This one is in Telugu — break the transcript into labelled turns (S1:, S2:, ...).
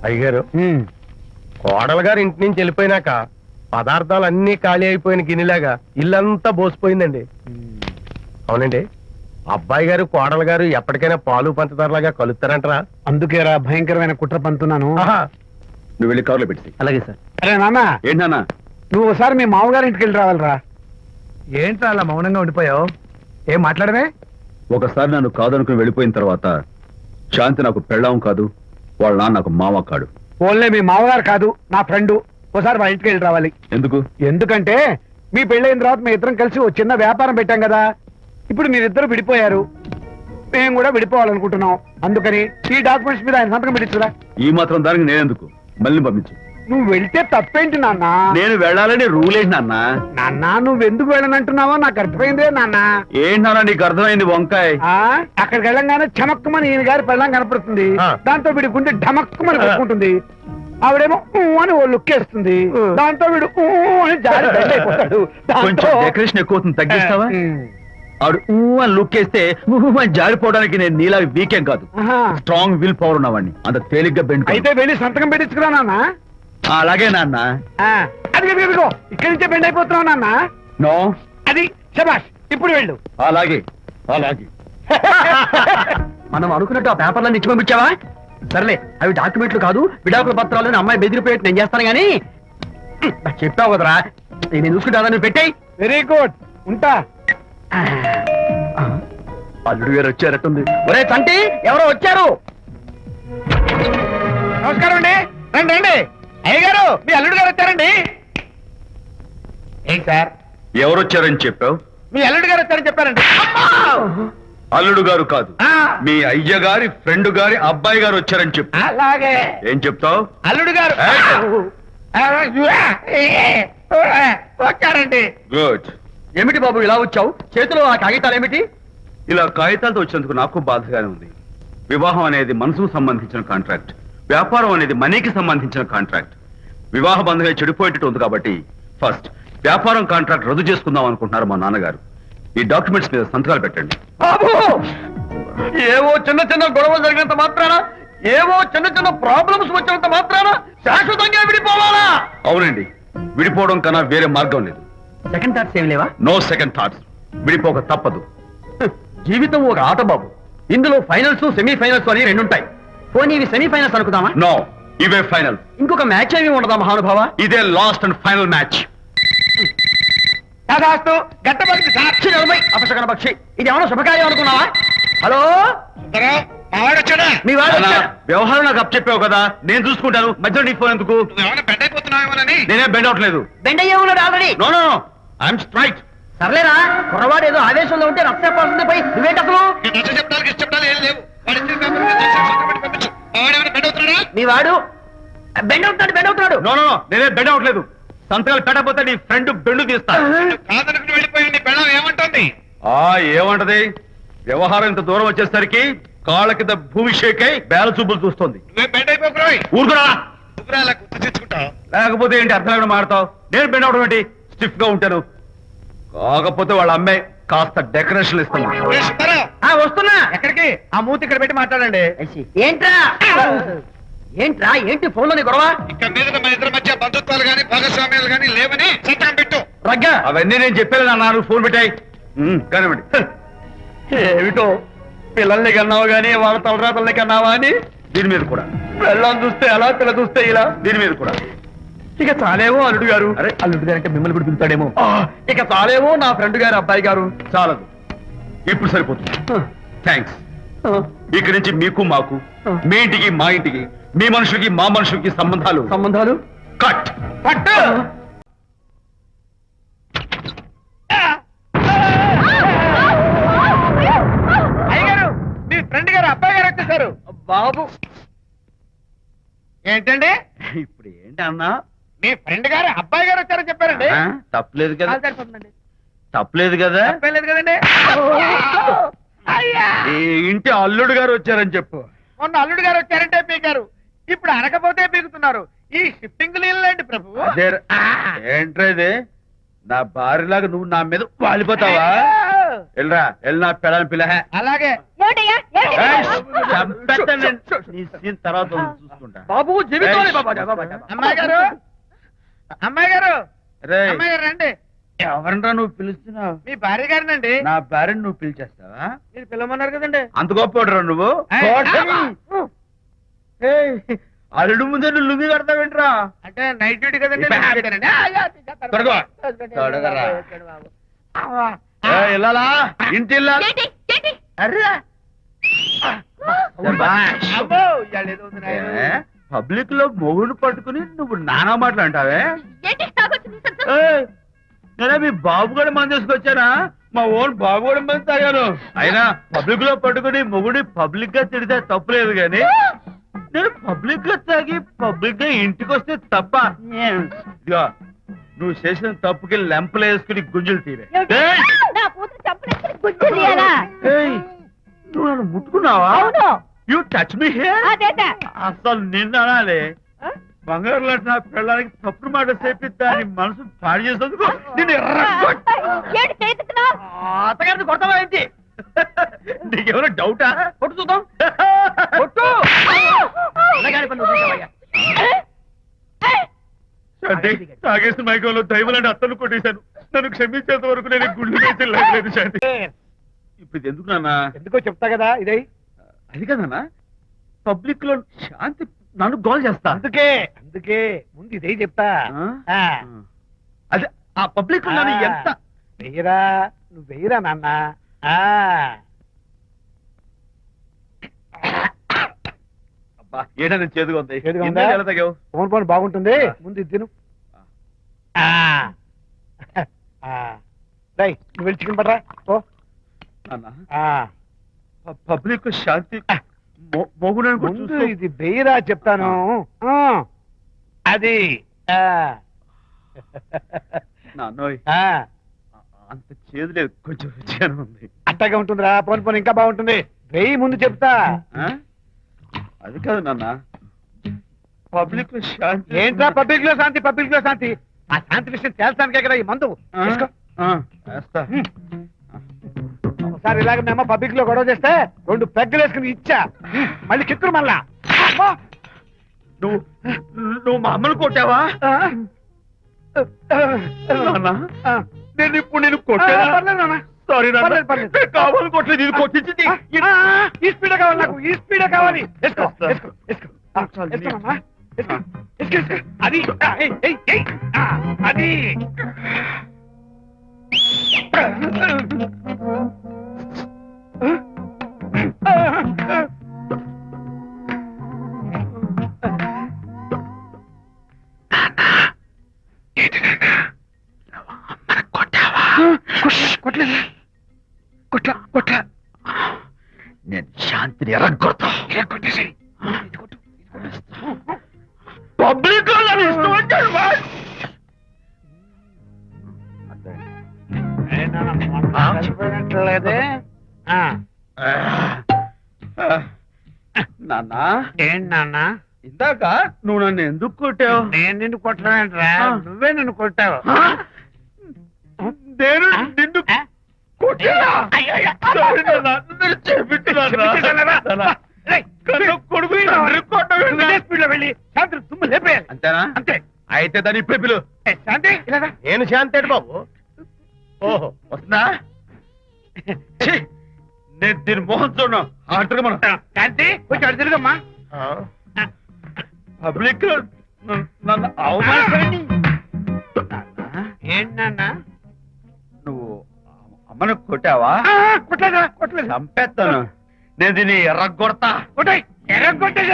S1: అయ్యగారు కోడలు గారు ఇంటి నుంచి వెళ్ళిపోయినాక పదార్థాలు అన్ని ఖాళీ అయిపోయిన గిన్నెలాగా ఇల్లంతా బోసిపోయిందండి. అవునండి, అబ్బాయి గారు కోడలు గారు ఎప్పటికైనా పాలు పంచదారలాగా కలుస్తారంటరా?
S2: అందుకేరా భయంకరమైన కుట్ర పంతున్నాను.
S3: నువ్వు వెళ్ళి కారులో పెట్టి.
S1: అలాగే సార్.
S2: అరే నాన్న,
S3: ఏంటన్నా?
S2: నువ్వు ఒకసారి మీ మామగారి ఇంటికి వెళ్ళి రావాలిరా.
S1: ఏంట్రా అలా మౌనంగా ఉండిపోయావు? ఏం మాట్లాడమే?
S3: ఒకసారి నన్ను కాదనుకుని వెళ్ళిపోయిన తర్వాత శాంతి నాకు పెళ్ళాం కాదు, వాళ్ళ నాన్న నాకు మామ కాడు.
S2: ఓన్లే మీ మామగారు కాదు, నా ఫ్రెండ్. ఒకసారి మా ఇంటికి వెళ్ళి రావాలి.
S3: ఎందుకు?
S2: ఎందుకంటే మీ పెళ్ళైన తర్వాత మీ ఇద్దరం కలిసి ఓ చిన్న వ్యాపారం పెట్టాం కదా. ఇప్పుడు మీరిద్దరు విడిపోయారు, మేము కూడా విడిపోవాలనుకుంటున్నాం. అందుకని ఈ డాక్యుమెంట్స్ మీద ఆయన సంతకం పెట్టించురా.
S3: ఈ మాత్రం దానికి నేనెందుకు? మళ్ళీ పంపించు.
S2: నువ్వు వెళ్తే తప్పేంటి నాన్న?
S3: నేను వెళ్ళాలని రూల్ ఏంటి నాన్న?
S2: నాన్న, నువ్వు ఎందుకు వెళ్ళనంటున్నావో నాకు అర్థమైందే నాన్న.
S3: ఏంటి నాన్న నీకు అర్థమైంది వంకాయ?
S2: అక్కడికి వెళ్ళంగానే చమక్కుమని ఈయన గారి పెళ్ళం కనపడుతుంది. దాంతో వీడి గుండె ఢమక్కుమని కొట్టుకుంటుంది. ఆవిడేమో అని ఓ లుక్ వేస్తుంది. దాంతో వీడు అని జారి బెండ్ అయిపోతాడు.
S3: కొంచెం డెకరేషన్ ఎక్కువ అవుతుంది, తగ్గిస్తావా? ఆడు అని లుక్ వేస్తే అని జారిపోవడానికి నేను నీలా వీకేం కాదు, స్ట్రాంగ్ విల్ పవర్ ఉన్నవాడిని. అంత తేలిగ్గా బెండ్
S2: అయితే వెళ్ళి సంతకం పెట్టించుకురా నాన్న.
S3: అలాగే నాన్న.
S2: అది ఇదిగో ఇక్కడి నుంచే బెండ్ అయిపోతున్నావు నాన్న.
S3: నో,
S2: అది శబాష్. ఇప్పుడు వెళ్ళు.
S3: అలాగే అలాగే.
S1: మనం అనుకున్నట్టు ఆ పేపర్లను ఇచ్చి పంపించావా? సర్లే, అవి డాక్యుమెంట్లు కాదు, విడాకుల పత్రాలను అమ్మాయి బెదిరిపోయేట్టు నేను చేస్తాను గానీ చెప్పావు కదరా, నేను చూసుకుంటా. నువ్వు పెట్టాయి.
S2: వెరీ గుడ్, ఉంటా.
S1: అల్లుడు గారు వచ్చారట్టుంది. ఒరే తంటి, ఎవరో వచ్చారు.
S2: నమస్కారం అండి. రండి రండి. అయ్యగారు, మీ అల్లుడు గారు వచ్చారండి. ఏంటి సార్?
S3: ఎవరు వచ్చారని చెప్పావు?
S2: మీ అల్లుడు గారు వచ్చారని చెప్పారండి.
S3: అల్లుడు గారు కాదు, మీ అయ్య గారి ఫ్రెండ్ గారి అబ్బాయి గారు వచ్చారని చెప్పు.
S2: అలాగే.
S3: ఏం చెప్తావు?
S2: అల్లుడు గారు వచ్చారండి.
S3: గుడ్.
S1: ఏమిటి బాబు ఇలా వచ్చావు? చేతిలో ఆ కాగితాలు ఏమిటి?
S3: ఇలా కాగితాలతో వచ్చినందుకు నాకు బాధగానే ఉంది. వివాహం అనేది మనసుకు సంబంధించిన కాంట్రాక్ట్, వ్యాపారం అనేది మనీకి సంబంధించిన కాంట్రాక్ట్. వివాహ బంధంగా చెడిపోయేటట్టు ఉంది కాబట్టి ఫస్ట్ వ్యాపారం కాంట్రాక్ట్ రద్దు చేసుకుందాం అనుకుంటున్నారు మా నాన్నగారు. ఈ డాక్యుమెంట్స్ మీద సంతకాలు పెట్టండి.
S1: బాబు, ఏవో చిన్న చిన్న గొడవలు జరిగినంత మాత్రాన, ఏవో చిన్న చిన్న ప్రాబ్లమ్స్ వచ్చినంత మాత్రాన శాశ్వతంగా విడిపోవాలా?
S3: అవునండి, విడిపోవడం కన్నా వేరే మార్గం లేదు.
S1: సెకండ్ థాట్స్ ఏమి లేవా?
S3: No second thoughts. విడిపోక తప్పదు.
S1: జీవితం ఒక ఆట బాబు, ఇందులో ఫైనల్స్ సెమీఫైనల్స్ అని రెండుంటాయి. పోనీ ఇవి సెమీఫైనల్స్ అనుకుందామా?
S3: నో, ఇవే ఫైనల్.
S1: ఇంకొక మ్యాచ్ ఏమి ఉండదా మహానుభావ?
S3: ఇదే లాస్ట్ అండ్ ఫైనల్ మ్యాచ్.
S2: గట్టబడి
S1: సాక్షి నిలబై అపశకన పక్షి, ఇది ఏమన్నా శుభకార్యం అనుకున్నావా? హలో, మీ వాడు వచ్చాడు.
S3: వ్యవహారం నాకు అప్ చెప్పావు కదా, నేను చూసుకుంటాను. మధ్యలో నీ ఫోన్ ఎందుకు?
S2: బెండ్ అయిపోతున్నావేమోనని.
S3: నేనే బెండ్ అవట్లేదు.
S1: బెండ్ అయ్యే ఉన్నాడు already.
S3: No no no, I'm straight.
S1: సర్లేరా, కుర్రవాడు ఏదో ఆవేశంలో ఉంటే రక్త పడుతుంది. పోయి నువ్వేంటి అసలు? మీ వాడు బెండ్ అవుతున్నాడు, బెండ్ అవుతున్నాడు.
S3: నో నో నో, నేనే బెండ్ అవట్లేదు. సంతకాలు పెట్టకపోతే నీ ఫ్రెండ్ బెండు తీస్తా.
S2: ఏమంటుంది?
S3: ఏమంటది? వ్యవహారం ఇంత దూరం వచ్చేసరికి కాళ్ళ కింద భూమి షేక్ అయి బేల చూపులు చూస్తుంది. ఊరుకురా. లేకపోతే ఏంటి అర్థం లేకుండా మాడతావు? నేను బెండ్ అవడం ఏంటి? స్టిఫ్ గా ఉంటాను. కాకపోతే వాళ్ళ అమ్మాయి కాస్త డెకరేషన్ ఇస్తాను.
S1: వస్తున్నా.
S2: ఎక్కడికి? ఆ మూతి ఇక్కడ పెట్టి మాట్లాడండి.
S1: ఏంట్రా ఏంట్రా ఏంటి ఫోన్ లోని గొడవ?
S2: ఇక్కడ మీద మన ఇద్దరి మధ్య బంధుత్వాలు గాని భాగస్వామ్యాలు గాని లేవని సంతకం పెట్టు.
S3: రగ్గా అవన్నీ నేను చెప్పాను అన్నారు. ఫోన్ పెట్టాయి కానివ్వండి.
S1: ఏమిటో పిల్లల్ని కన్నావు గానీ వాళ్ళ తలరాతల్ని కన్నావా అని.
S3: దీని మీద కూడా
S1: పిల్లల్ని చూస్తే అలా, పిల్ల చూస్తే ఇలా.
S3: దీని మీద కూడా
S1: ఇక చాలేమో అల్లుడు గారు.
S3: అరే,
S1: అల్లుడు గారు అంటే మిమ్మల్ని కూడా పిలుతాడేమో. ఇక చాలేమో నా ఫ్రెండ్ గారు అబ్బాయి గారు.
S3: చాలదు, ఇప్పుడు సరిపోతుంది. థ్యాంక్స్. ఇక్కడి నుంచి మీకు మాకు, మీ ఇంటికి మా ఇంటికి, మీ మనుషులకి మా మనుషులకి సంబంధాలు కట్.
S1: పట్టు.
S2: అయ్యగారు, మీ ఫ్రెండ్ గారు అబ్బాయి గారు వచ్చేసారు.
S1: బాబు
S2: ఏంటండి?
S3: ఇప్పుడు ఏంటి అన్నా?
S2: మీ ఫ్రెండ్ గారు అబ్బాయి గారు వచ్చారని చెప్పారండి.
S3: తప్పలేదు కదా?
S2: సరిపోతుందండి.
S3: తప్పలేదు కదా?
S2: తప్పలేదు కదండి.
S3: ఈ ఇంటి అల్లుడు గారు వచ్చారని చెప్పు.
S2: మొన్న అల్లుడు గారు వచ్చారంటే పీకారు, ఇప్పుడు అనకపోతే పీకుతున్నారు. ఈ షిఫ్టింగ్ లీలండి ప్రభు.
S3: ఏంట్రా ఇది? నా భార్యలాగా నువ్వు నా మీద వాలిపోతావా? వెళ్ళరా వెళ్ళినా పెళ్ళని పిల్ల
S2: అలాగే
S4: ఏమిటయ్యా?
S3: తర్వాత చూసుకుంటా
S2: బాబు జీవితం అమ్మాయి గారు అమ్మాయి గారు
S3: రేయ్,
S2: అమ్మాయి గారు రండి.
S3: ఎవరినరా నువ్వు పిలుస్తున్నావు?
S2: మీ భార్య గారినండి.
S3: నా భార్యను నువ్వు పిలిచేస్తావా?
S2: మీరు పిల్లమన్నారు కదండి.
S3: అంత గొప్ప నువ్వు అల్లుడు ముందే నువ్వు లుంగి కడతావేంట్రా?
S2: అంటే నైట్ డ్యూటీ కదండి.
S3: తొడగో. తొడగరా. వెళ్ళాలా ఇంటి వెళ్ళాలా?
S4: ఏంటి? ఏంటి?
S3: పబ్లిక్ లో మొగుడు పట్టుకుని నువ్వు నానా మాటలు అంటావే?
S4: ఏంటి? తాగొచ్చింది సంతోషం.
S3: ఏయ్, నేనే మీ బాబు కూడా మంది తీసుకొచ్చానా? మా ఓన్ బాబు కూడా మంది తాగాను. అయినా పబ్లిక్ లో పట్టుకుని మొగుడి పబ్లిక్ గా తిడితే తప్పులేదు గాని నేను పబ్లిక్ గా తాగి పబ్లిక్ గా ఇంటికి వస్తే తప్ప. ఇదిగో నువ్వు చేసిన తప్పుకి లెంపలు వేసుకుని గుంజులు తీరే.
S4: ఏమిటి? నా కూతురు చంపలేసుకుని గుజ్జు తీయాలా?
S3: ఏయ్, నువ్వు నన్ను ముట్టుకున్నావా?
S4: అవును.
S3: You touch me here.
S4: అదేట.
S3: అసలు నిన్ను అనాలి. బంగారు లాంటి నా పిల్లలకి తప్పుడు మాట చెప్పి దాని మనసు పాడు చేసేందుకు నిన్ను
S4: ఏంటి చేతుకున్నావు?
S3: అత్తగారిని కొడతావా ఏంటి? నీకెవరో డౌటా? కొట్టు చూద్దాం. కొట్టు. శాంతి, తాగేసిన మైకంలో దైవలాంటి అత్తను కొట్టేశాను. నన్ను క్షమించేంత వరకు నేను గుళ్ళు వేసి లేదు శాంతి. ఇప్పుడు ఇది ఎందుకు నాన్న?
S2: ఎందుకో చెప్తా కదా ఇదే.
S3: అది కదన్నా, పబ్లిక్ లో శాంతి నన్ను గోల్ చేస్తా.
S2: అందుకే ముందు ఇదే చెప్తా.
S3: అదే ఆ పబ్లిక్ లో నన్ను ఎంత
S2: వెయ్యరా, నువ్వు వెయ్యరా నాన్న.
S3: ఏదైనా చేదుగా ఉంది.
S2: చేదుగా ఉందా?
S3: ఎలా తగ్గావు?
S2: ఫోన్ ఫోన్ బాగుంటుంది. ముందు ఇది తిను. నువ్వు వెళ్ళి చికెన్ పట్టరా. ఓ
S3: పబ్లిక్ శాంతి మొగుడని కూడా
S2: ముందు
S3: చూస్తూ-
S2: ఇది వెయ్యరా చెప్తాను. అది
S3: నాన్నోయ్, అంత చేదు లేదు, కొంచెం రుచిగానే ఉంది.
S2: అట్టగా ఉంటుందిరా. పోను పోను ఇంకా బాగుంటుంది. వెయ్యి ముందు చెప్తా.
S3: ఆ? అది కాదు నాన్న, పబ్లిక్ లో శాంతి
S2: ఏంట్రా పబ్లిక్ లో శాంతి? పబ్లిక్ లో శాంతి ఆ శాంతి విషయం తేల్చానికే కదా ఈ మందు.
S3: ఆ?
S2: తీసుకో.
S3: ఆ, వేస్తా.
S2: ఒకసారి ఇలాగ మేము పబ్లిక్ లో గొడవ చేస్తే 2 పెగ్గలు వేసుకుని ఇచ్చా. మళ్ళీ కిక్కురు మళ్ళా.
S3: నువ్వు నువ్వు మా అమ్మను కొట్టావా? నాన్న, నేను ఇప్పుడు నేను కొట్టానా?
S2: పర్లేదు నాన్న.
S3: సారీ నాన్న.
S2: పర్లేదు, పర్లేదు.
S3: నేను కావాలి కొట్టలేదు, ఇది కొట్టించింది.
S2: ఈ స్పీడ్ కావాలి నాకు. ఈ స్పీడ్ కావాలి. వేసుకో, వేసుకో, వేసుకో. వేసుకోమమ్మా. వేసుకో, వేసుకో, వేసుకో. అది ఏయ్, ఏయ్, ఏయ్. అది కొట్టలేదు. కొట్ల
S3: నేను శాంతిని ఎరగొడతా.
S2: కొట్టేసాయి.
S3: పబ్లిక్ లో నన్ను ఇష్టం వచ్చాడు
S2: చనిపోయినట్లేదే.
S3: నాన్న,
S2: ఏంటి నాన్న?
S3: ఇందాక నువ్వు నన్ను ఎందుకు కొట్టావు?
S2: నేను నిన్ను కొట్టలేంట్రా. నువ్వే నన్ను కొట్టావు.
S3: నేను నిన్ను కొట్టానా? సారీ నాన్న, నేను చేపించున్నాను. కన్ను కొడుకు తండ్రి కొట్టవేంటి?
S2: స్పీడ్ లో వెళ్ళి శాంతి తుమ్ము లేపేయాలి.
S3: అంతేనా?
S2: అంతే.
S3: అయితే దాని ఇప్పుడే పిలు.
S2: శాంతి ఇలా రా.
S1: నేను శాంతేడు బాబు. ఓహో,
S3: వస్తుందా? ఛీ, నేను దీని మోహన్ చూడను. ఆర్డర్ మనం
S2: శాంతి కొంచెం అటు తిరుగమ్మా.
S3: పబ్లిక్ లో నన్ను అవమానించండి.
S2: ఏంటి నాన్న?
S3: నువ్వు అమ్మను కొట్టావా?
S2: కొట్టలేదా? కొట్టలేదు.
S3: చంపేస్తాను. నేను దీన్ని ఎర్రగొడతా.
S2: కొట్టాయి. ఎర్ర కొట్టేసి